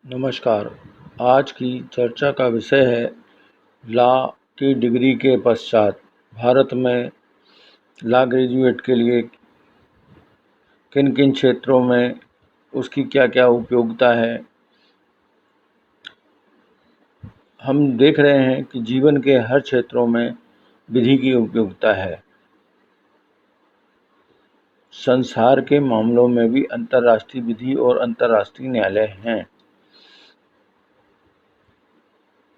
नमस्कार। आज की चर्चा का विषय है लॉ की डिग्री के पश्चात भारत में लॉ ग्रेजुएट के लिए किन किन क्षेत्रों में उसकी क्या क्या उपयोगिता है। हम देख रहे हैं कि जीवन के हर क्षेत्रों में विधि की उपयोगिता है। संसार के मामलों में भी अंतर्राष्ट्रीय विधि और अंतर्राष्ट्रीय न्यायालय हैं।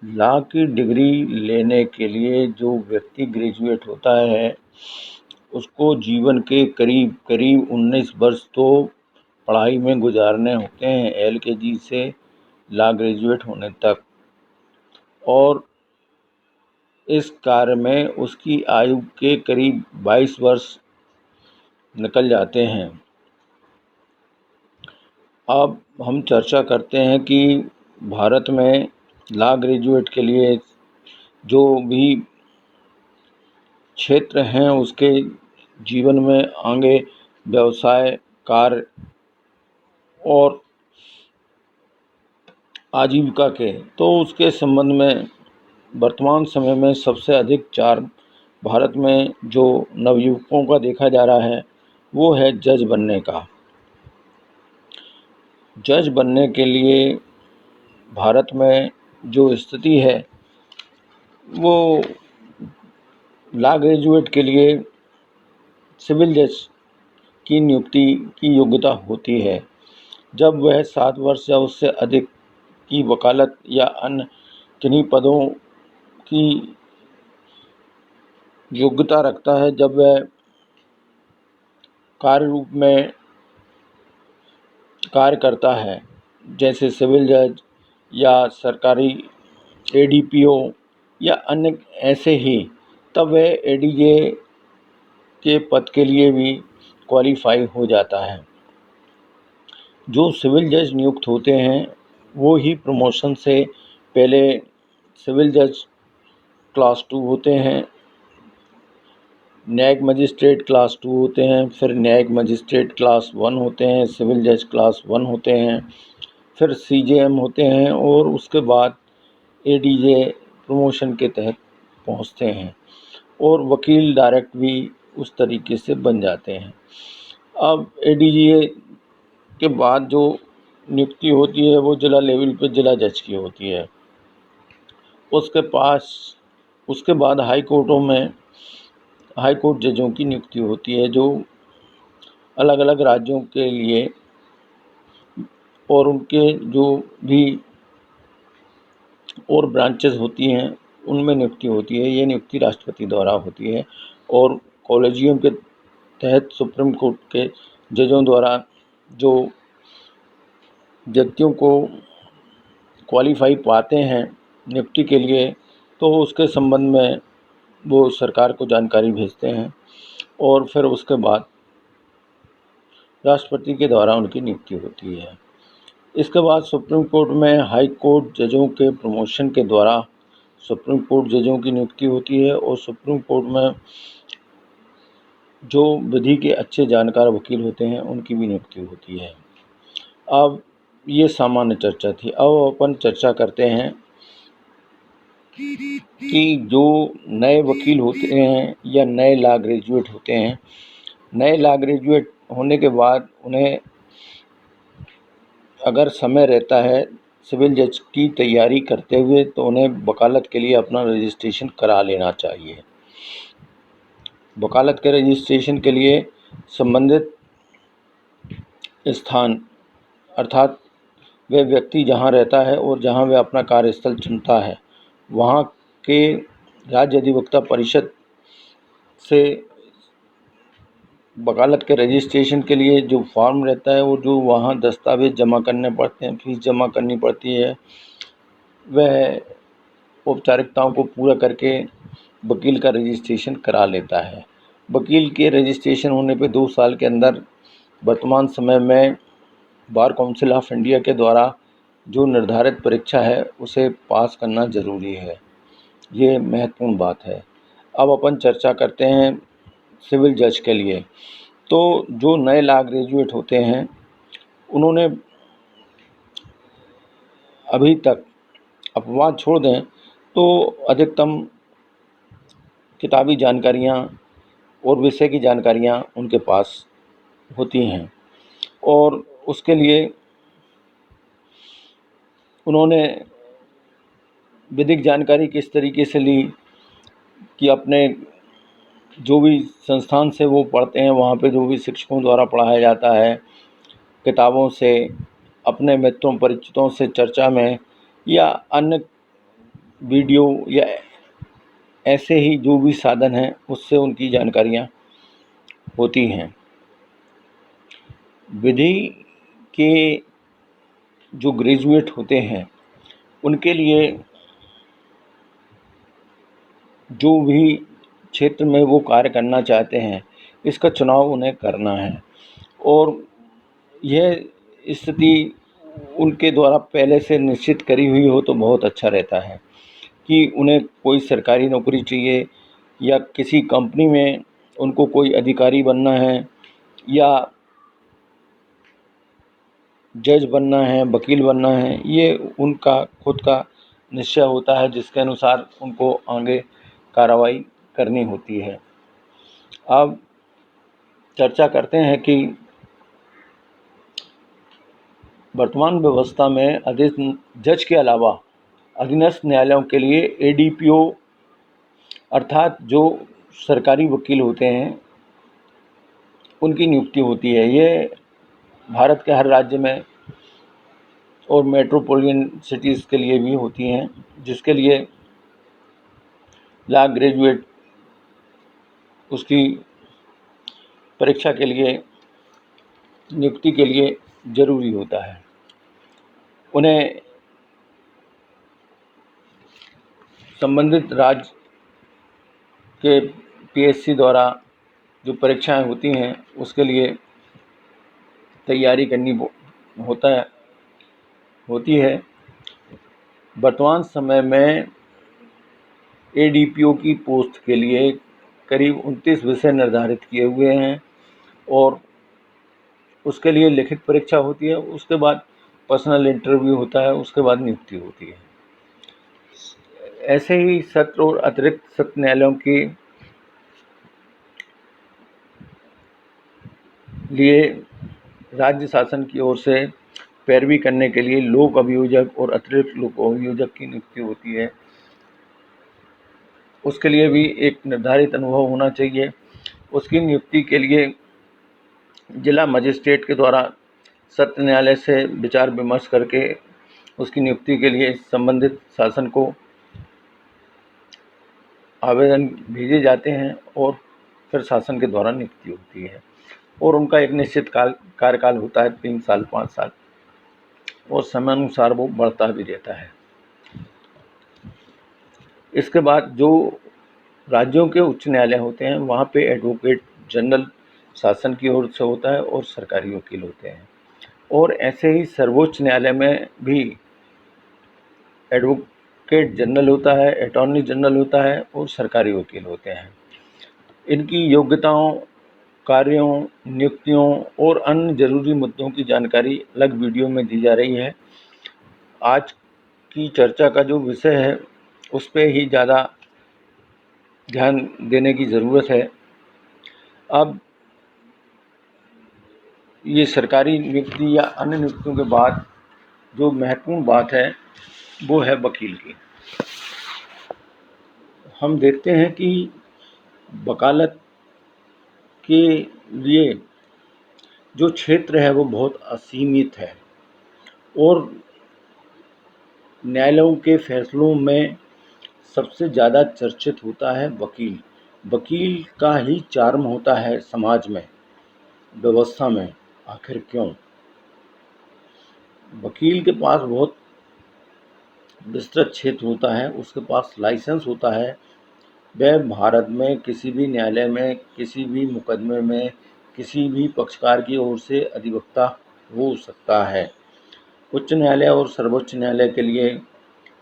लॉ की डिग्री लेने के लिए जो व्यक्ति ग्रेजुएट होता है उसको जीवन के करीब करीब 19 वर्ष तो पढ़ाई में गुजारने होते हैं, LKG से लॉ ग्रेजुएट होने तक। और इस कार्य में उसकी आयु के करीब 22 वर्ष निकल जाते हैं। अब हम चर्चा करते हैं कि भारत में लॉ ग्रेजुएट के लिए जो भी क्षेत्र हैं उसके जीवन में आगे व्यवसाय, कार्य और आजीविका के, तो उसके संबंध में वर्तमान समय में सबसे अधिक चार भारत में जो नवयुवकों का देखा जा रहा है वो है जज बनने का। जज बनने के लिए भारत में जो स्थिति है वो लॉ ग्रेजुएट के लिए सिविल जज की नियुक्ति की योग्यता होती है। जब वह 7 वर्ष या उससे अधिक की वकालत या अन्य किन्हीं पदों की योग्यता रखता है, जब वह कार्य रूप में कार्य करता है, जैसे सिविल जज या सरकारी ADPO या अन्य ऐसे ही, तब वह ADJ के पद के लिए भी क्वालिफाई हो जाता है। जो सिविल जज नियुक्त होते हैं वो ही प्रमोशन से पहले सिविल जज क्लास 2 होते हैं, न्यायिक मजिस्ट्रेट क्लास 2 होते हैं, फिर न्यायिक मजिस्ट्रेट क्लास 1 होते हैं, सिविल जज क्लास 1 होते हैं, फिर CJM होते हैं और उसके बाद ADJ प्रमोशन के तहत पहुंचते हैं और वकील डायरेक्ट भी उस तरीके से बन जाते हैं। अब ADJ के बाद जो नियुक्ति होती है वो जिला लेवल पे जिला जज की होती है। उसके बाद हाई कोर्टों में हाई कोर्ट जजों की नियुक्ति होती है, जो अलग अलग राज्यों के लिए और उनके जो भी और ब्रांचेस होती हैं उनमें नियुक्ति होती है। ये नियुक्ति राष्ट्रपति द्वारा होती है और कॉलेजियम के तहत सुप्रीम कोर्ट के जजों द्वारा जो व्यक्तियों को क्वालिफाई पाते हैं नियुक्ति के लिए, तो उसके संबंध में वो सरकार को जानकारी भेजते हैं और फिर उसके बाद राष्ट्रपति के द्वारा उनकी नियुक्ति होती है। इसके बाद सुप्रीम कोर्ट में हाई कोर्ट जजों के प्रमोशन के द्वारा सुप्रीम कोर्ट जजों की नियुक्ति होती है और सुप्रीम कोर्ट में जो विधि के अच्छे जानकार वकील होते हैं उनकी भी नियुक्ति होती है। अब ये सामान्य चर्चा थी। अब अपन चर्चा करते हैं कि जो नए वकील होते हैं या नए लॉ ग्रेजुएट होते हैं, नए लॉ ग्रेजुएट होने के बाद उन्हें अगर समय रहता है सिविल जज की तैयारी करते हुए, तो उन्हें वकालत के लिए अपना रजिस्ट्रेशन करा लेना चाहिए। वकालत के रजिस्ट्रेशन के लिए संबंधित स्थान अर्थात वह व्यक्ति जहाँ रहता है और जहाँ वह अपना कार्यस्थल चुनता है वहाँ के राज्य अधिवक्ता परिषद से वकालत के रजिस्ट्रेशन के लिए जो फॉर्म रहता है वो जो वहाँ दस्तावेज़ जमा करने पड़ते हैं, फीस जमा करनी पड़ती है, वह औपचारिकताओं को पूरा करके वकील का रजिस्ट्रेशन करा लेता है। वकील के रजिस्ट्रेशन होने पे 2 साल के अंदर वर्तमान समय में बार काउंसिल ऑफ इंडिया के द्वारा जो निर्धारित परीक्षा है उसे पास करना ज़रूरी है। ये महत्वपूर्ण बात है। अब अपन चर्चा करते हैं सिविल जज के लिए। तो जो नए लॉ ग्रेजुएट होते हैं उन्होंने अभी तक अपवाद छोड़ दें तो अधिकतम किताबी जानकारियाँ और विषय की जानकारियाँ उनके पास होती हैं, और उसके लिए उन्होंने विधिक जानकारी किस तरीके से ली कि अपने जो भी संस्थान से वो पढ़ते हैं वहाँ पे जो भी शिक्षकों द्वारा पढ़ाया जाता है, किताबों से, अपने मित्रों परिचितों से चर्चा में, या अन्य वीडियो या ऐसे ही जो भी साधन हैं उससे उनकी जानकारियाँ होती हैं। विधि के जो ग्रेजुएट होते हैं उनके लिए जो भी क्षेत्र में वो कार्य करना चाहते हैं इसका चुनाव उन्हें करना है, और यह स्थिति उनके द्वारा पहले से निश्चित करी हुई हो तो बहुत अच्छा रहता है कि उन्हें कोई सरकारी नौकरी चाहिए या किसी कंपनी में उनको कोई अधिकारी बनना है या जज बनना है, वकील बनना है। ये उनका खुद का निश्चय होता है जिसके अनुसार उनको आगे कार्रवाई करनी होती है। अब चर्चा करते हैं कि वर्तमान व्यवस्था में जज के अलावा अधीनस्थ न्यायालयों के लिए एडीपीओ अर्थात जो सरकारी वकील होते हैं उनकी नियुक्ति होती है। ये भारत के हर राज्य में और मेट्रोपॉलिटन सिटीज़ के लिए भी होती हैं, जिसके लिए लॉ ग्रेजुएट उसकी परीक्षा के लिए नियुक्ति के लिए ज़रूरी होता है। उन्हें संबंधित राज्य के पीएससी द्वारा जो परीक्षाएं होती हैं उसके लिए तैयारी करनी होती है। वर्तमान समय में एडीपीओ की पोस्ट के लिए करीब 29 विषय निर्धारित किए हुए हैं और उसके लिए लिखित परीक्षा होती है, उसके बाद पर्सनल इंटरव्यू होता है, उसके बाद नियुक्ति होती है। ऐसे ही सत्र और अतिरिक्त सत्र न्यायालयों के लिए राज्य शासन की ओर से पैरवी करने के लिए लोक अभियोजक और अतिरिक्त लोक अभियोजक की नियुक्ति होती है। उसके लिए भी एक निर्धारित अनुभव होना चाहिए। उसकी नियुक्ति के लिए जिला मजिस्ट्रेट के द्वारा सत्र न्यायालय से विचार विमर्श करके उसकी नियुक्ति के लिए संबंधित शासन को आवेदन भेजे जाते हैं और फिर शासन के द्वारा नियुक्ति होती है, और उनका एक निश्चित कार्यकाल होता है 3 साल 5 साल, और समय अनुसार वो बढ़ता भी रहता है। इसके बाद जो राज्यों के उच्च न्यायालय होते हैं वहाँ पे एडवोकेट जनरल शासन की ओर से होता है और सरकारी वकील होते हैं, और ऐसे ही सर्वोच्च न्यायालय में भी एडवोकेट जनरल होता है, अटॉर्नी जनरल होता है और सरकारी वकील होते हैं। इनकी योग्यताओं, कार्यों, नियुक्तियों और अन्य जरूरी मुद्दों की जानकारी अलग वीडियो में दी जा रही है। आज की चर्चा का जो विषय है उस पे ही ज़्यादा ध्यान देने की ज़रूरत है। अब ये सरकारी नियुक्ति या अन्य नियुक्तियों के बाद जो महत्वपूर्ण बात है वो है वकील की। हम देखते हैं कि वकालत के लिए जो क्षेत्र है वो बहुत असीमित है, और न्यायालयों के फैसलों में सबसे ज़्यादा चर्चित होता है वकील। वकील का ही चार्म होता है समाज में, व्यवस्था में। आखिर क्यों? वकील के पास बहुत विस्तृत क्षेत्र होता है, उसके पास लाइसेंस होता है। वह भारत में किसी भी न्यायालय में, किसी भी मुकदमे में, किसी भी पक्षकार की ओर से अधिवक्ता हो सकता है। उच्च न्यायालय और सर्वोच्च न्यायालय के लिए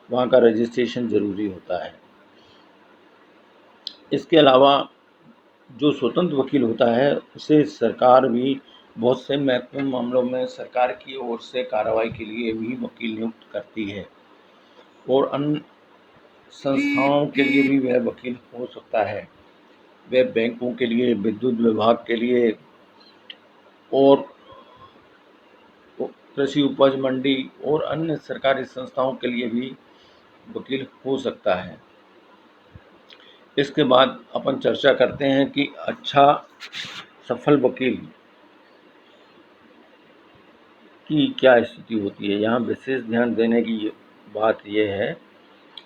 वहाँ का रजिस्ट्रेशन ज़रूरी होता है। इसके अलावा जो स्वतंत्र वकील होता है उसे सरकार भी बहुत से महत्वपूर्ण मामलों में सरकार की ओर से कार्रवाई के लिए भी वकील नियुक्त करती है और अन्य संस्थाओं के लिए भी वह वकील हो सकता है। वह बैंकों के लिए, विद्युत विभाग के लिए और कृषि उपज मंडी और अन्य सरकारी संस्थाओं के लिए भी वकील हो सकता है। इसके बाद अपन चर्चा करते हैं कि अच्छा सफल वकील की क्या स्थिति होती है। यहाँ विशेष ध्यान देने की बात यह है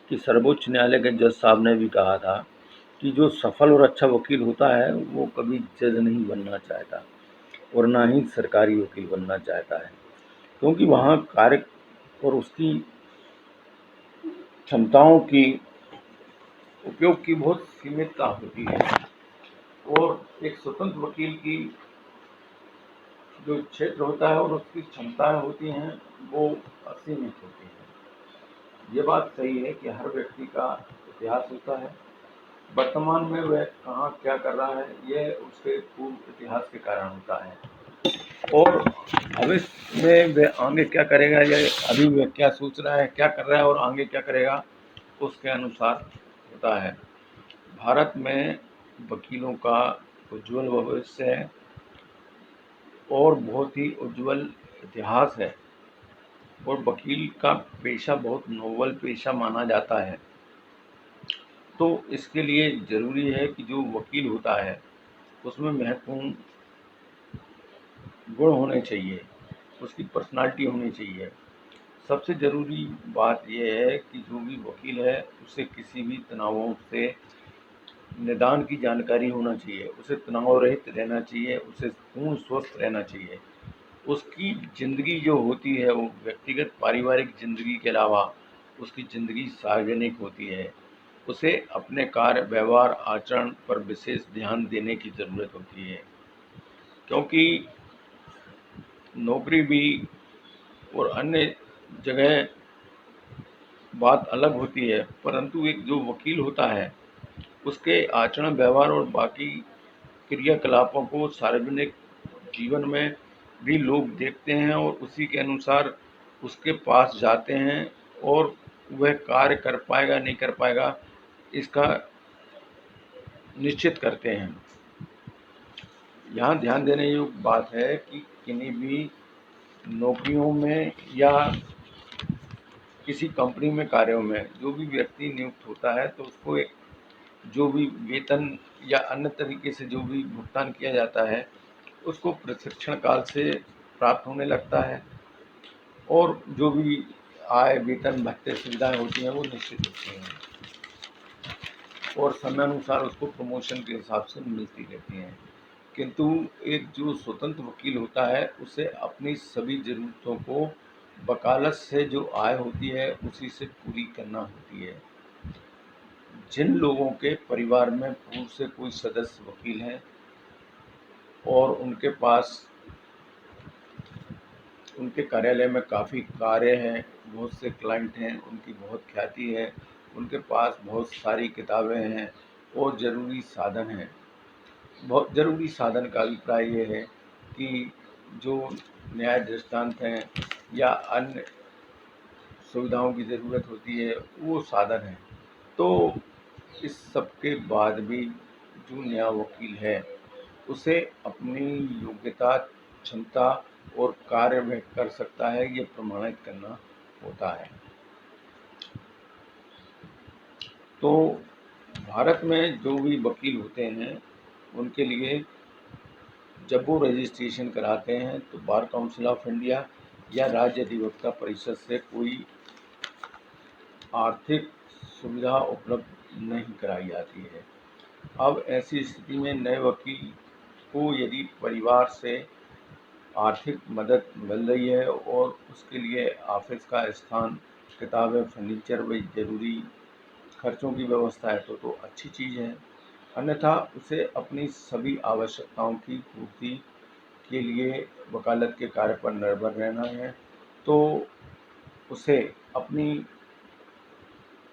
कि सर्वोच्च न्यायालय के जज साहब ने भी कहा था कि जो सफल और अच्छा वकील होता है वो कभी जज नहीं बनना चाहता और ना ही सरकारी वकील बनना चाहता है, क्योंकि वहाँ कार्य और उसकी क्षमताओं की उपयोग की बहुत सीमितता होती है और एक स्वतंत्र वकील की जो क्षेत्र होता है और उसकी क्षमताएं होती हैं वो असीमित होती हैं। ये बात सही है कि हर व्यक्ति का इतिहास होता है, वर्तमान में वह कहाँ क्या कर रहा है यह उसके पूर्व इतिहास के कारण होता है और भविष्य में वह आगे क्या करेगा या अभी वह क्या सोच रहा है, क्या कर रहा है और आगे क्या करेगा उसके अनुसार होता है। भारत में वकीलों का उज्जवल भविष्य है और बहुत ही उज्जवल इतिहास है और वकील का पेशा बहुत नोबल पेशा माना जाता है। तो इसके लिए ज़रूरी है कि जो वकील होता है उसमें महत्वपूर्ण गुण होने चाहिए, उसकी पर्सनालिटी होनी चाहिए। सबसे ज़रूरी बात यह है कि जो भी वकील है उसे किसी भी तनावों से निदान की जानकारी होना चाहिए, उसे तनाव रहित रहना चाहिए, उसे पूर्ण स्वस्थ रहना चाहिए। उसकी ज़िंदगी जो होती है वो व्यक्तिगत पारिवारिक ज़िंदगी के अलावा उसकी ज़िंदगी सार्वजनिक होती है। उसे अपने कार्य, व्यवहार, आचरण पर विशेष ध्यान देने की ज़रूरत होती है, क्योंकि नौकरी भी और अन्य जगह बात अलग होती है, परंतु एक जो वकील होता है उसके आचरण, व्यवहार और बाकी क्रियाकलापों को सार्वजनिक जीवन में भी लोग देखते हैं और उसी के अनुसार उसके पास जाते हैं और वह कार्य कर पाएगा नहीं कर पाएगा इसका निश्चित करते हैं। यहाँ ध्यान देने योग्य बात है कि किन्हीं भी नौकरियों में या किसी कंपनी में, कार्यों में जो भी व्यक्ति नियुक्त होता है तो उसको एक जो भी वेतन या अन्य तरीके से जो भी भुगतान किया जाता है उसको प्रशिक्षण काल से प्राप्त होने लगता है और जो भी आय, वेतन, भत्ते, सुविधाएं होती हैं वो निश्चित होती हैं और समयानुसार उसको प्रमोशन के हिसाब से मिलती रहती हैं। किंतु एक जो स्वतंत्र वकील होता है उसे अपनी सभी ज़रूरतों को वकालत से जो आय होती है उसी से पूरी करना होती है। जिन लोगों के परिवार में पूर्व से कोई सदस्य वकील हैं और उनके पास उनके कार्यालय में काफ़ी कार्य हैं, बहुत से क्लाइंट हैं, उनकी बहुत ख्याति है, उनके पास बहुत सारी किताबें हैं और ज़रूरी साधन हैं। बहुत ज़रूरी साधन का अभिप्राय ये है कि जो न्याय दृष्टांत हैं या अन्य सुविधाओं की ज़रूरत होती है वो साधन है। तो इस सब के बाद भी जो नया वकील है उसे अपनी योग्यता, क्षमता और कार्य वह कर सकता है ये प्रमाणित करना होता है। तो भारत में जो भी वकील होते हैं उनके लिए जब वो रजिस्ट्रेशन कराते हैं तो बार काउंसिल ऑफ इंडिया या राज्य अधिवक्ता परिषद से कोई आर्थिक सुविधा उपलब्ध नहीं कराई जाती है। अब ऐसी स्थिति में नए वकील को यदि परिवार से आर्थिक मदद मिल रही है और उसके लिए ऑफिस का स्थान, किताबें, फर्नीचर व ज़रूरी खर्चों की व्यवस्था है तो अच्छी चीज़ है। अन्यथा उसे अपनी सभी आवश्यकताओं की पूर्ति के लिए वकालत के कार्य पर निर्भर रहना है, तो उसे अपनी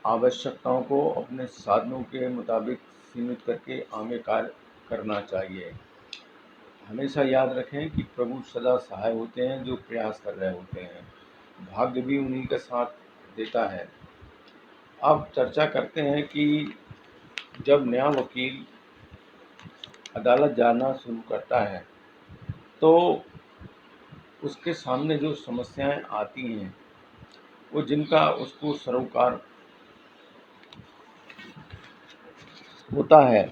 आवश्यकताओं को अपने साधनों के मुताबिक सीमित करके आगे कार्य करना चाहिए। हमेशा याद रखें कि प्रभु सदा सहाय होते हैं जो प्रयास कर रहे होते हैं। भाग्य भी उन्हीं का साथ देता है। अब चर्चा करते हैं कि जब नया वकील अदालत जाना शुरू करता है तो उसके सामने जो समस्याएं आती हैं वो जिनका उसको सरोकार होता है,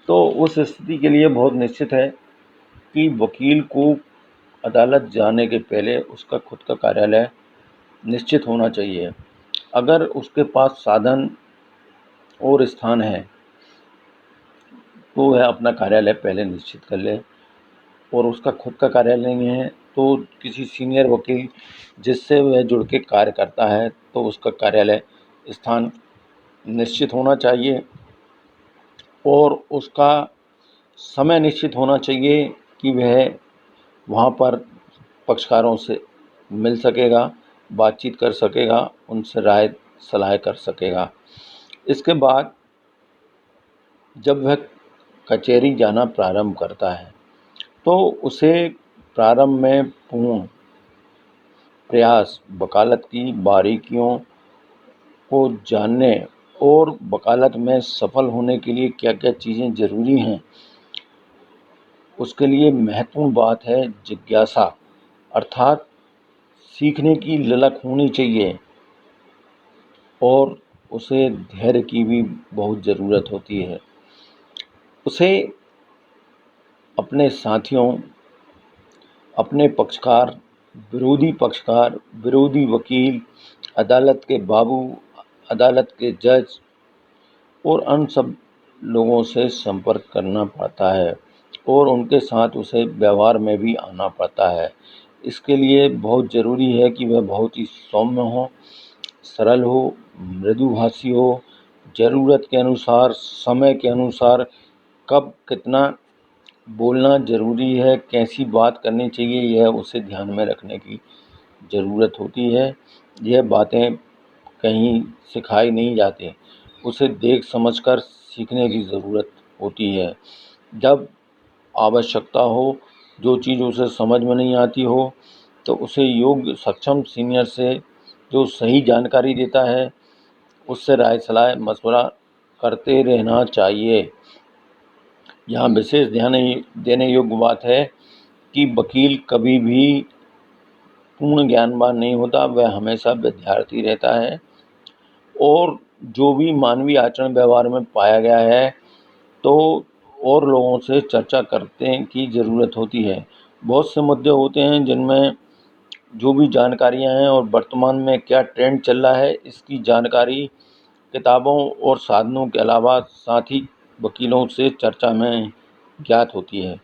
तो उस स्थिति के लिए बहुत निश्चित है कि वकील को अदालत जाने के पहले उसका खुद का कार्यालय निश्चित होना चाहिए। अगर उसके पास साधन और स्थान है तो वह अपना कार्यालय पहले निश्चित कर ले, और उसका खुद का कार्यालय नहीं है तो किसी सीनियर वकील जिससे वह जुड़ के कार्य करता है तो उसका कार्यालय स्थान निश्चित होना चाहिए, और उसका समय निश्चित होना चाहिए कि वह वहाँ पर पक्षकारों से मिल सकेगा, बातचीत कर सकेगा, उनसे राय सलाह कर सकेगा। इसके बाद जब वह कचहरी जाना प्रारंभ करता है तो उसे प्रारंभ में पूर्ण प्रयास वकालत की बारीकियों को जानने और वकालत में सफल होने के लिए क्या क्या चीज़ें ज़रूरी हैं, उसके लिए महत्वपूर्ण बात है जिज्ञासा, अर्थात सीखने की ललक होनी चाहिए, और उसे धैर्य की भी बहुत ज़रूरत होती है। उसे अपने साथियों, अपने पक्षकार, विरोधी वकील, अदालत के बाबू, अदालत के जज और अन्य सब लोगों से संपर्क करना पड़ता है, और उनके साथ उसे व्यवहार में भी आना पड़ता है। इसके लिए बहुत ज़रूरी है कि वह बहुत ही सौम्य हो, सरल हो, मृदुभाषी हो, ज़रूरत के अनुसार, समय के अनुसार कब कितना बोलना ज़रूरी है, कैसी बात करनी चाहिए, यह उसे ध्यान में रखने की ज़रूरत होती है। यह बातें कहीं सिखाई नहीं जाती, उसे देख समझकर सीखने की ज़रूरत होती है। जब आवश्यकता हो, जो चीज़ उसे समझ में नहीं आती हो, तो उसे योग्य सक्षम सीनियर से जो सही जानकारी देता है उससे राय सलाह मशवरा करते रहना चाहिए। यहाँ विशेष ध्यान देने योग्य बात है कि वकील कभी भी पूर्ण ज्ञानवान नहीं होता, वह हमेशा विद्यार्थी रहता है, और जो भी मानवीय आचरण व्यवहार में पाया गया है तो और लोगों से चर्चा करने की ज़रूरत होती है। बहुत से मुद्दे होते हैं जिनमें जो भी जानकारियाँ हैं और वर्तमान में क्या ट्रेंड चल रहा है इसकी जानकारी किताबों और साधनों के अलावा साथ ही वकीलों से चर्चा में ज्ञात होती है।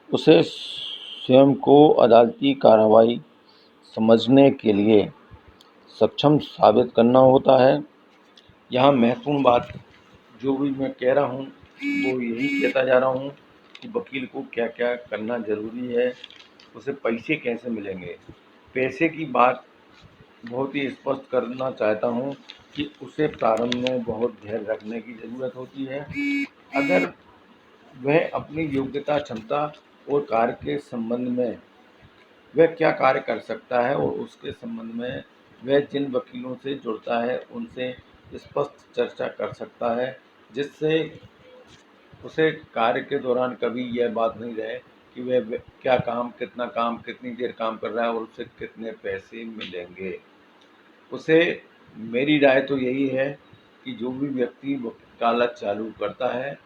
उसे स्वयं को अदालती कार्रवाई समझने के लिए सक्षम साबित करना होता है। यहाँ महत्वपूर्ण बात जो भी मैं कह रहा हूँ वो यही कहता जा रहा हूँ कि वकील को क्या क्या करना ज़रूरी है, उसे पैसे कैसे मिलेंगे। पैसे की बात बहुत ही स्पष्ट करना चाहता हूँ कि उसे प्रारंभ में बहुत धैर्य रखने की ज़रूरत होती है। अगर वह अपनी योग्यता, क्षमता और कार्य के संबंध में वह क्या कार्य कर सकता है और उसके संबंध में वह जिन वकीलों से जुड़ता है उनसे स्पष्ट चर्चा कर सकता है, जिससे उसे कार्य के दौरान कभी यह बात नहीं रहे कि वह क्या काम, कितना काम, कितनी देर काम कर रहा है और उसे कितने पैसे मिलेंगे। उसे मेरी राय तो यही है कि जो भी व्यक्ति वकालत चालू करता है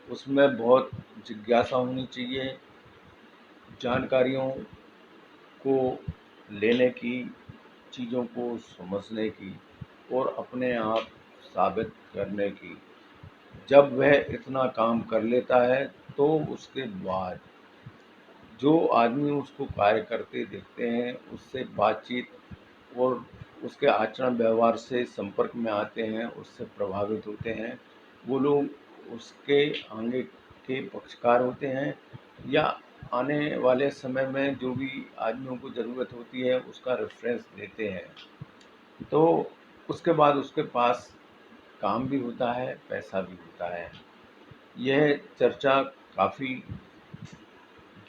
उसमें बहुत जिज्ञासा होनी चाहिए, जानकारियों को लेने की, चीज़ों को समझने की और अपने आप साबित करने की। जब वह इतना काम कर लेता है तो उसके बाद जो आदमी उसको कार्य करते देखते हैं उससे बातचीत और उसके आचरण व्यवहार से संपर्क में आते हैं, उससे प्रभावित होते हैं, वो लोग उसके आगे के पक्षकार होते हैं या आने वाले समय में जो भी आदमियों को ज़रूरत होती है उसका रेफरेंस देते हैं। तो उसके बाद उसके पास काम भी होता है, पैसा भी होता है। यह चर्चा काफ़ी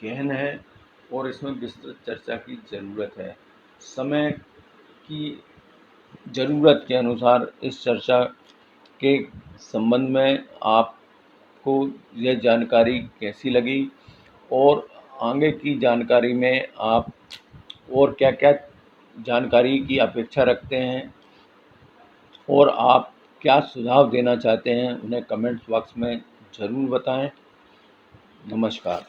गहन है और इसमें विस्तृत चर्चा की ज़रूरत है। समय की ज़रूरत के अनुसार इस चर्चा के संबंध में आपको यह जानकारी कैसी लगी और आगे की जानकारी में आप और क्या-क्या जानकारी की अपेक्षा रखते हैं और आप क्या सुझाव देना चाहते हैं, उन्हें कमेंट्स बॉक्स में ज़रूर बताएं। नमस्कार।